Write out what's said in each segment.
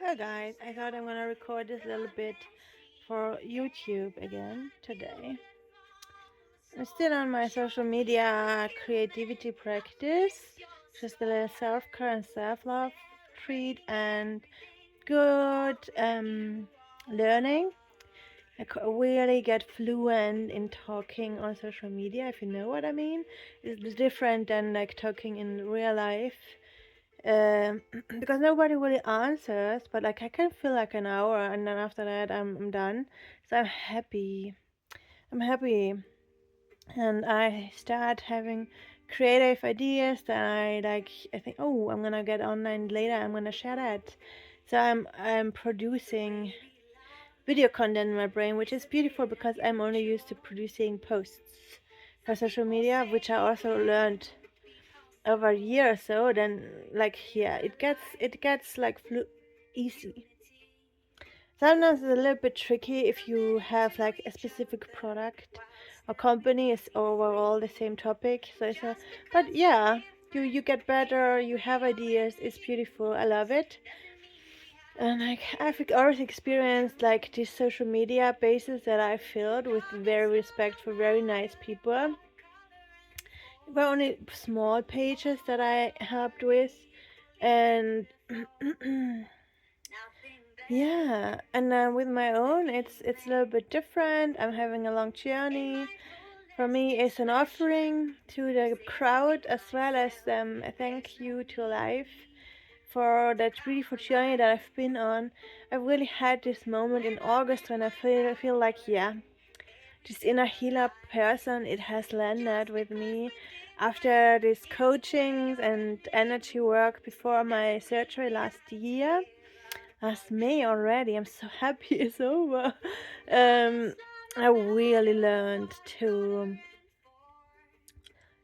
Hello guys, I thought I'm gonna record this little bit for YouTube again today. I'm still on my social media creativity practice, just a little self-care and self-love treat and good learning. I really get fluent in talking on social media, if you know what I mean. It's different than like talking in real life um, because nobody really answers, but like I can fill like an hour and then after that I'm done. So I'm happy. I'm happy. And I start having creative ideas that I think, oh, I'm gonna get online later, I'm gonna share that. So I'm producing video content in my brain, which is beautiful because I'm only used to producing posts for social media, which I also learned over a year or so. Then like yeah, it gets like easy. Sometimes it's a little bit tricky if you have like a specific product or company is overall the same topic, so it's a, but yeah, you get better, you have ideas, it's beautiful, I love it. And like I've always experienced like these social media bases that I filled with very respectful, very nice people. Were only small pages that I helped with, and yeah, and with my own, it's a little bit different. I'm having a long journey. For me, it's an offering to the crowd as well as a thank you to life for that beautiful journey that I've been on. I really had this moment in August when I feel like yeah, this inner healer person, it has landed with me after these coachings and energy work before my surgery last year. Last May already. I'm so happy it's over. I really learned to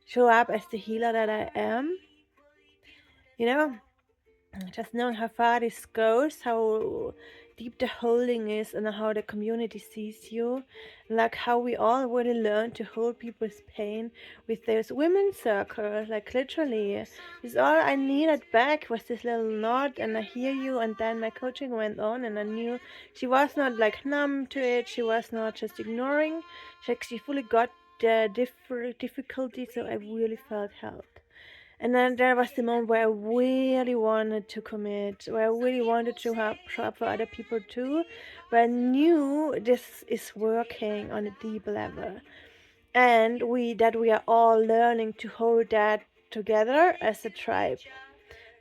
show up as the healer that I am. You know, just knowing how far this goes, how deep the holding is, and how the community sees you, like how we all really learn to hold people's pain with those women's circles, like literally. It's all I needed back was this little nod, and I hear you, and then my coaching went on, and I knew she was not like numb to it, she was not just ignoring, she actually fully got the difficulty, so I really felt help. And then there was the moment where I really wanted to commit, where I really wanted to help show up for other people too, where I knew this is working on a deep level. And we are all learning to hold that together as a tribe,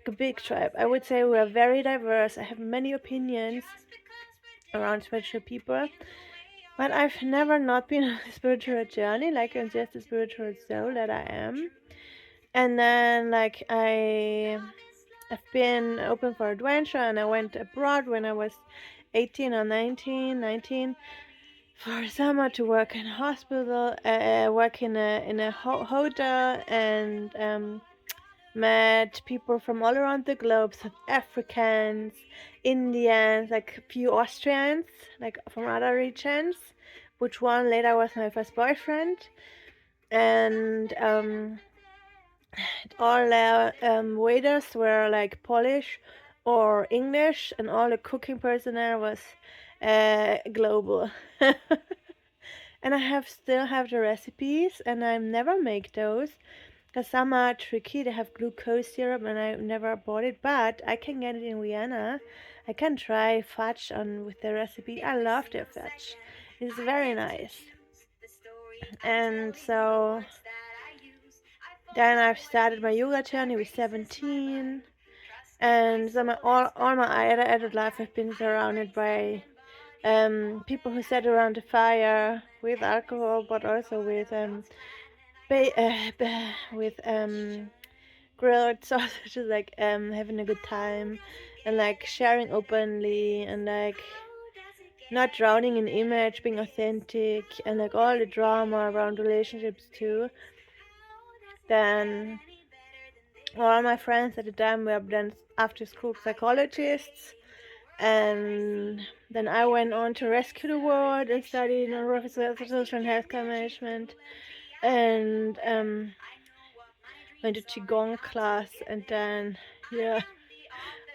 a big tribe. I would say we are very diverse. I have many opinions around spiritual people, but I've never not been on a spiritual journey, like I'm just a spiritual soul that I am. And then like I've been open for adventure, and I went abroad when I was 18 or 19 for summer to work in a hospital, work in a hotel, and met people from all around the globe, South Africans, Indians, like a few Austrians, like from other regions, which one later was my first boyfriend. And all the waiters were like Polish or English, and all the cooking personnel was global. And I have still have the recipes, and I never make those because some are tricky. They have glucose syrup, and I never bought it, but I can get it in Vienna. I can try fudge on with the recipe. I love the fudge. It's very nice. And so then I've started my yoga journey with 17, and so all my adult life I've been surrounded by people who sat around the fire with alcohol, but also with with grilled sausages, like having a good time and like sharing openly and like not drowning in image, being authentic, and like all the drama around relationships too. Then all my friends at the time were then after school psychologists, and then I went on to rescue the world and studied social and healthcare management, and went to qigong class, and then yeah,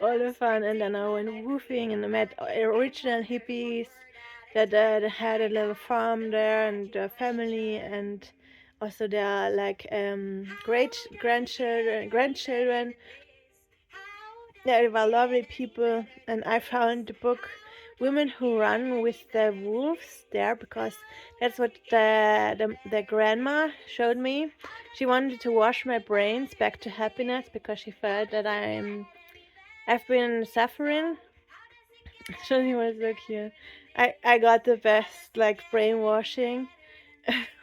all the fun. And then I went woofing and I met original hippies that had a little farm there and a family, and also there are like great grandchildren. Yeah, they were lovely people. And I found the book Women Who Run with the Wolves there because that's what the grandma showed me. She wanted to wash my brains back to happiness because she felt that I've been suffering. She was so cute. I got the best like brainwashing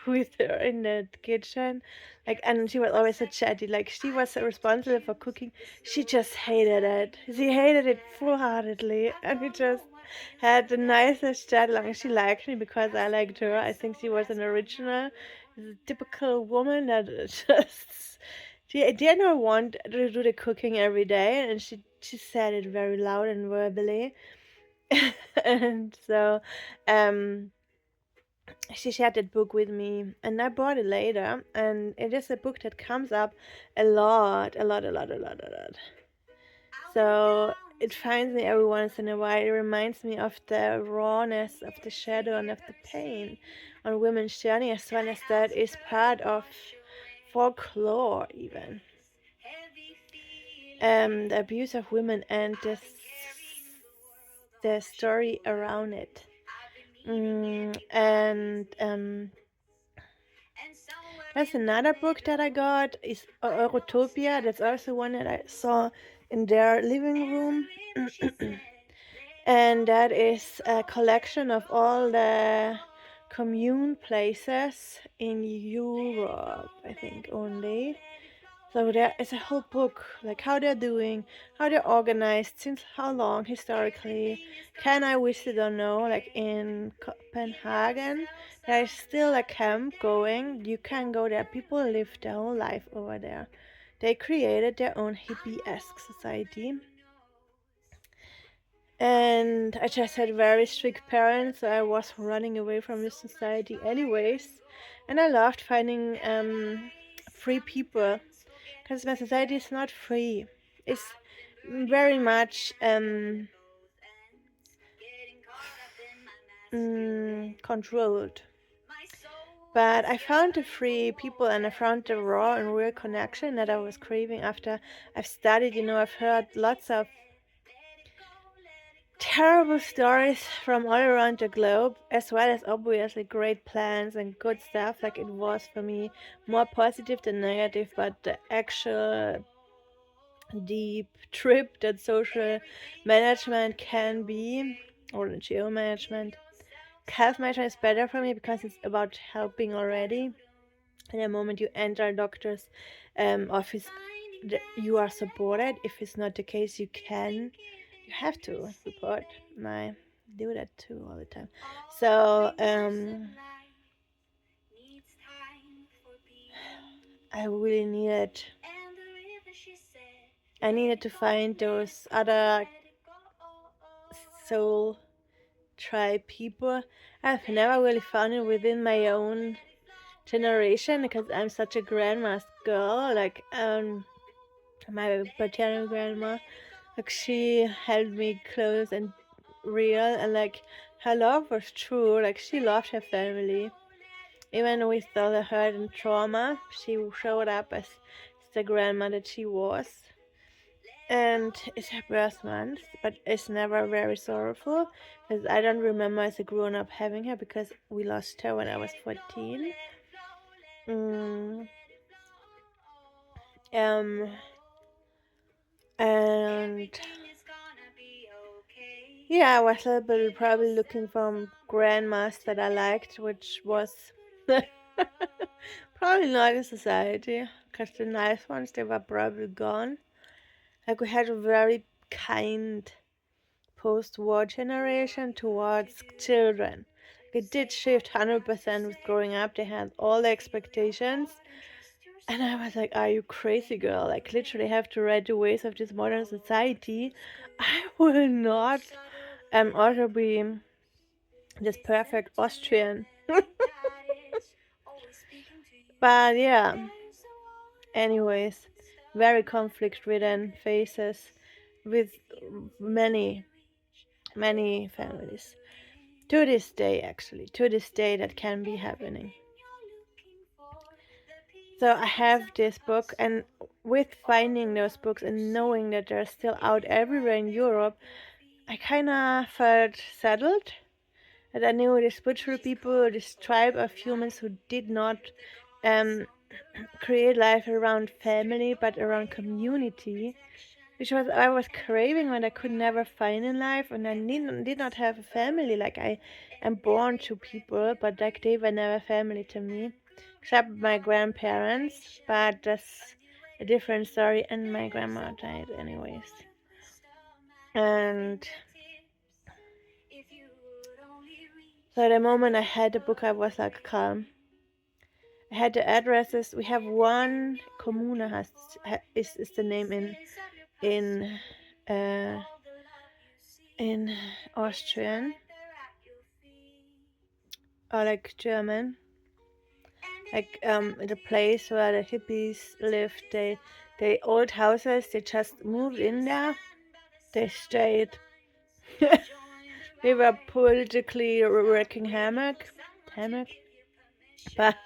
with her in the kitchen. Like, and she was always so chatty. Like, she was responsible for cooking. She just hated it. She hated it full-heartedly, and we just had the nicest chat. Like, she liked me because I liked her. I think she was an original, typical woman that just she didn't want to do the cooking every day, and she said it very loud and verbally. And so, um she shared that book with me and I bought it later, and it is a book that comes up a lot. So it finds me every once in a while. It reminds me of the rawness of the shadow and of the pain on women's journey, as well as that is part of folklore even. The abuse of women and the story around it. And There's another book that I got is Eurotopia. That's also one that I saw in their living room. And that is a collection of all the commune places in Europe, I think only. So there is a whole book, like how they're doing, how they're organized, since how long historically, can I visit or no? Like in Copenhagen, there is still a camp going. You can go there. People live their whole life over there. They created their own hippie-esque society. And I just had very strict parents, so I was running away from this society anyways. And I loved finding free people because my society is not free. It's very much controlled. But I found the free people and I found the raw and real connection that I was craving after I've studied. I've heard lots of terrible stories from all around the globe, as well as obviously great plans and good stuff. Like, it was for me more positive than negative, but the actual deep trip that social management can be, or NGO management, health management is better for me because it's about helping already. And the moment you enter a doctor's office, you are supported. If it's not the case, you have to report. And I do that too all the time. So I really needed to find those other soul tribe people. I've never really found it within my own generation because I'm such a grandma's girl. Like my paternal grandma, like, she held me close and real, and like her love was true. Like, she loved her family even with all the hurt and trauma. She showed up as the grandma that she was. And it's her birth month, but it's never very sorrowful because I don't remember as a grown up having her because we lost her when I was 14. And yeah, I was a little bit probably looking for grandmas that I liked, which was probably not in society because the nice ones, they were probably gone. Like, we had a very kind post-war generation towards children. It did shift 100% with growing up. They had all the expectations. And I was like, are you crazy, girl? Like, literally have to ride the waves of this modern society. I will not also be this perfect Austrian. But yeah, anyways, very conflict ridden phases with many families to this day, actually, to this day, that can be happening. So I have this book, and with finding those books and knowing that they're still out everywhere in Europe, I kind of felt settled. And I knew the spiritual people, this tribe of humans who did not um, create life around family but around community, which was I was craving when I could never find in life, and I did not have a family. Like, I am born to people, but like they were never family to me, except my grandparents. But that's a different story. And my grandma died anyways. And so the moment I had the book, I was like calm. I had the addresses. We have one Kommune is the name in uh, in Austrian, or like German, like the place where the hippies lived. They old houses. They just moved in there. They stayed. They were politically working hammock, but